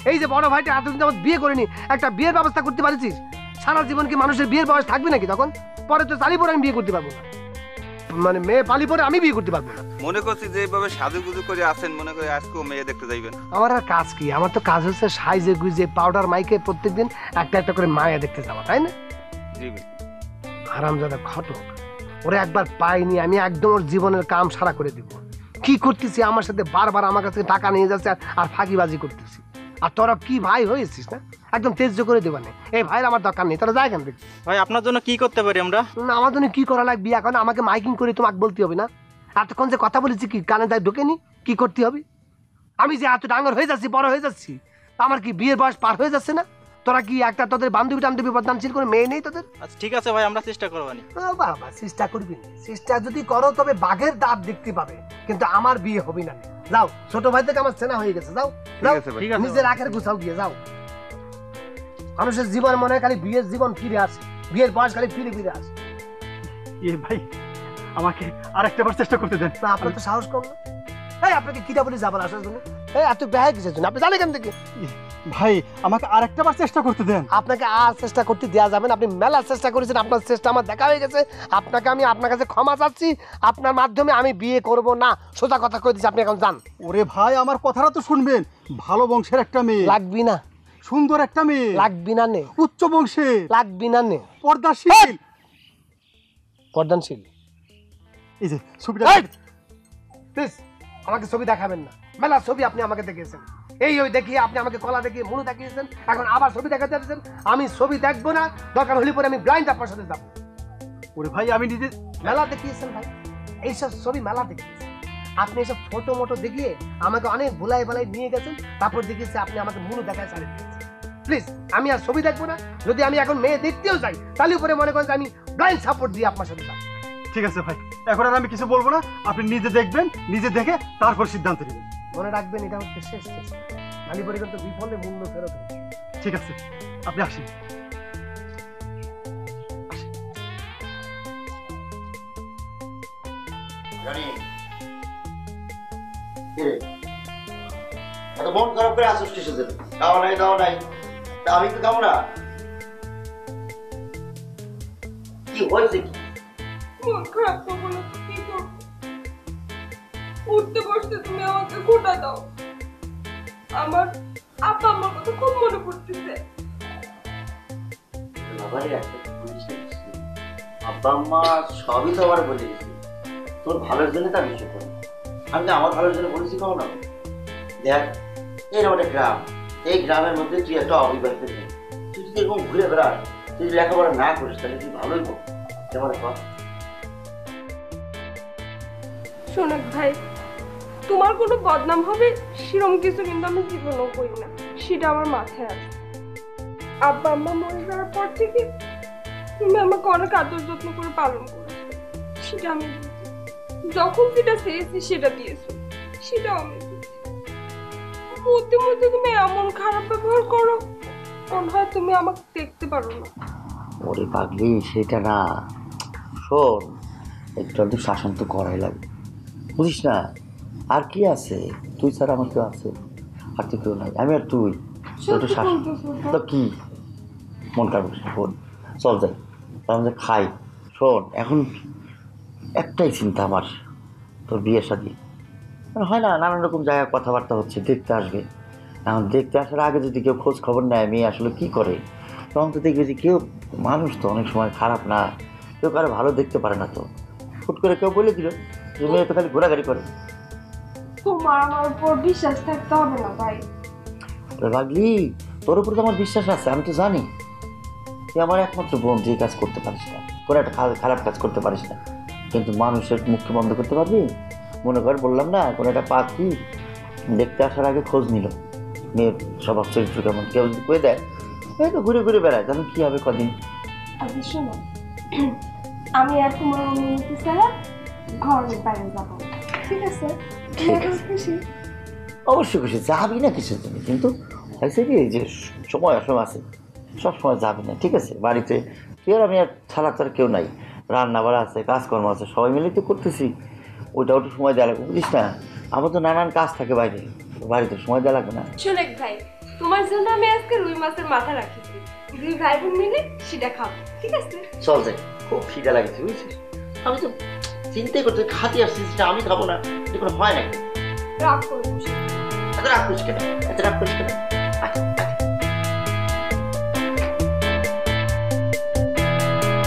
এই যে বড় ভাইটা এতদিন যাবত বিয়ে করেনি, একটা বিয়ের ব্যবস্থা করতে পারছিস? সারা জীবন কি মানুষের বিয়ের বয়স থাকবে নাকি? তখন পরে তো চালি পরে আমি বিয়ে করতে পারবো না, মানে মেয়ে পালি পরে আমি বিয়ে করতে পারবো না। মনে করছি যে এইভাবে সাজুগুজু করে আছেন, মনে করে আজকেও মেয়ে দেখতে যাইবেন। আমার আর কাজ কি? আমার তো কাজ হচ্ছে সাইজে গুজে পাউডার মাইকে প্রত্যেকদিন একটা একটা করে মায়া দেখতে যাওয়া, তাই না? জি হারামজাদা ঘটক, ওরা একবার পাইনি আমি একদম ওর জীবনের কাম সারা করে দিব। কি করতেছি আমার সাথে? বারবার আমার কাছে টাকা নিয়ে যাচ্ছে আর ফাঁকিবাজি করতেছি। আর তোরা কি ভাই হয়েছিস না, একদম তেজ্য করে দেবা না। এই ভাইয়ের আমার দরকার নেই, তোরা যায় কেন দেখছি। ভাই আপনার জন্য কি করতে পারি আমরা? না, আমার জন্য কি করা লাগবে এখন? আমাকে মাইকিং করে তোমাকে বলতে হবে না? এতক্ষণ যে কথা বলেছি কি কানে তাই ঢোকেনি? কি করতে হবে? আমি যে এত ডাঙর হয়ে যাচ্ছি, বড় হয়ে যাচ্ছি, আমার কি বিয়ের বয়স পার হয়ে যাচ্ছে না? তোরা কি একটা তোদের বান্ধবী টান্ধবী বদনামশীল করে মেয়ে নেই তোদের? আচ্ছা ঠিক আছে ভাই, আমরা চেষ্টা করবো নি। বাবা চেষ্টা করবি না, চেষ্টা যদি করো তবে বাঘের দাঁত দেখতে পাবে, কিন্তু আমার বিয়ে হবে না। যাও, ছোট ভাই থেকে আমার চেনা হয়ে গেছে, যাও যাও, নিজের আখের গুছাও গিয়ে যাও। মানুষের জীবন মনে হয় খালি বিয়ের জীবন ফিরে আসে, বিয়ের বয়স খালি ফিরে ফিরে আসে। ভাই আমাকে আরেকটা বার চেষ্টা করতে দেন। না, আপনার তো সাহস কম না। এই আপনাকে কিটা বলি যাবার আসার জন্য? এই এত ব্যয় কিসের জন্য? আপনি জানেন কেন থেকে? ভাই আমাকে আরেকটা বার চেষ্টা করতে দেন। আপনাকে আর চেষ্টা করতে দেওয়া যাবে না। আপনি মেলা চেষ্টা করেছেন, আপনার চেষ্টা আমার দেখা হয়ে গেছে। আমি আপনার কাছে ক্ষমা চাচ্ছি। আপনার মাধ্যমে আমি বিয়ে করব না, সোজা কথা কই দিচ্ছি। আপনি এখন যান। ওরে ভাই আমার কথাটা তো শুনবেন। ভালো বংশের একটা মেয়ে লাগবি না। সুন্দর একটা মেয়ে লাগবি না নে। উচ্চ বংশে লাগবি না নে। পর্দাশীল। পর্দাশীল। এই যে ছবিটা প্লিজ আমাকে ছবি দেখাবেন না। মেলা ছবি আপনি আমাকে দেখিয়েছেন, এই ওই দেখিয়ে আপনি আমাকে কলা দেখিয়ে মুড়ো দেখিয়েছেন, এখন আবার ছবি দেখাতে যাচ্ছেন। আমি ছবি দেখবো না, দরকার হলে পরে আমি ব্লাইন্ড আপনার সাথে যাবো। ওরে ভাই আমি নিজে মেলা দেখিয়েছেন ভাই, এইসব ছবি মেলা দেখিয়েছেন আপনি। এসব ফটো মোটো দেখিয়ে আমাকে অনেক ভুলাই ভালাই নিয়ে গেছেন, তারপর দেখিয়েছে আপনি আমাকে মুড়ো দেখায় ছাড়িয়ে দিয়েছেন। প্লিজ আমি আর ছবি দেখবো না। যদি আমি এখন মেয়ে দেখতেও যাই, তাহলে উপরে মনে করেন যে আমি ব্লাইন্ড সাপোর্ট দিয়ে আপনার সাথে যাবো। ঠিক আছে ভাই, এখন আর আমি কিছু বলবো না। আপনি নিজে দেখবেন, নিজে দেখে তারপর সিদ্ধান্ত নেবেন। মনে রাখবেন এটা হচ্ছে শেষ চেষ্টা, খালি পরে কিন্তু বিফলে মূল্য ফেরত হবে। ঠিক আছে আপনি আসেন। এত মন খারাপ করে আসিস কিছু দিন, খাওয়া নাই দাওয়া নাই, তা আমি তো খাবো না। কি হয়েছে? কি মন খারাপ তো বলো, কি করবো? উঠতে বসতে তুমি আমাকে খোটা দাও। আমার আপা আমার কথা খুব মনে পড়তেছে। আব্বা আম্মা সবই তো আমার বলে দিয়েছি, তোর ভালোর জন্য তার বিষয় করি। আমি তো আমার ভালোর জন্য বলেছি কখনো? দেখ এরকম একটা গ্রাম, এই গ্রামের মধ্যে তুই একটা অবিবাহিত নেই, তুই যদি এরকম ঘুরে বেড়াস, তুই যদি লেখাপড়া না করিস তাহলে তুই ভালোই হোক। কেমন কর? শোনাক ভাই, তোমার কোনো বদনাম হবে সেরকম কিছু কিন্তু আমি জীবনেও করি না, সেটা আমার মাথায় আছে। আব্বা আম্মা মরে যাওয়ার পর থেকে তুমি আমাকে অনেক আদর যত্ন করে পালন করেছো, সেটা আমি বুঝি। যখন যেটা চেয়েছি সেটা দিয়েছো, সেটাও আমি বুঝি। মধ্যে মধ্যে তুমি এমন খারাপ ব্যবহার করো, মনে হয় তুমি আমাকে দেখতে পারো না। ওরে পাগলি, সেটা না। শোন, একটু একটু শাসন তো করাই লাগে, বুঝিস না? আর কি আছে? তুই ছাড়া আমার কেউ আছে? আর তো কেউ নাই, আমি আর তুই। একটু শাসন তো কি? মন খারাপ শোন, চল যাই আমরা খাই। শোন, এখন একটাই চিন্তা আমার, তোর বিয়ে শাদী হয় না, নানান রকম জায়গায় কথাবার্তা হচ্ছে, দেখতে আসবে। এখন দেখতে আসার আগে যদি কেউ খোঁজ খবর নেয় মেয়ে আসলে কী করে, তখন তো দেখবে যে কেউ, মানুষ তো অনেক সময় খারাপ না, কেউ কারো ভালো দেখতে পারে না। তো হুট করে কেউ বলে দিল যে মেয়ে তো খালি ঘোরাঘুরি করে। তোমার আমার উপর বিশ্বাস থাকতে হবে না ভাই। ভাগলি, তোর উপর তো আমার বিশ্বাস আছে, আমি তো জানি তুই আমার একমাত্র বোন, যে কাজ করতে পারিস না, কোনো একটা খারাপ কাজ করতে পারিস না, কিন্তু মানুষের মুখকে বন্ধ করতে পারবি? মনে কর বললাম না, কোনো একটা পাখি দেখতে আসার আগে খোঁজ নিল মেয়ের স্বভাব চরিত্র কেমন, কেউ যদি কয়ে দেয় এই তো ঘুরে ঘুরে বেড়ায়, তাহলে কী হবে কদিন? আচ্ছা শোনো, আমি আর তোমার অনুমতি ছাড়া ঘরের বাইরে যাবো, ঠিক আছে? খুশি? অবশ্যই খুশি, যাবি না কিছুর জন্য, কিন্তু হয়েছে কি যে সময় অসময় আছে, সবসময় যাবি না, ঠিক আছে? বাড়িতে তুই আর আমি আর ছাড়া তার কেউ নাই, রান্না বাড়া আছে, কাজকর্ম আছে, সবাই মিলেই তো করতেছি, ওইটা একটু সময় দেওয়া লাগবে, বুঝিস না? আমার তো নানান কাজ থাকে বাইরে, বাড়িতে সময় দেওয়া লাগবে না? শোনেক ভাই, তোমার জন্য আমি আজকে রুই মাছের মাথা রাখিছি, দুই ভাই বোন মিলে সেটা খাবো, ঠিক আছে? চল যাই, খুব খিদা লাগছে বুঝছিস। আমি তো চিন্তাই করতে খাতে আসছি, সেটা আমি খাবো না, এটা কোনো হয় নাকি? রাগ করবো। এত রাগ করিস কেন, এত রাগ করিস কেন?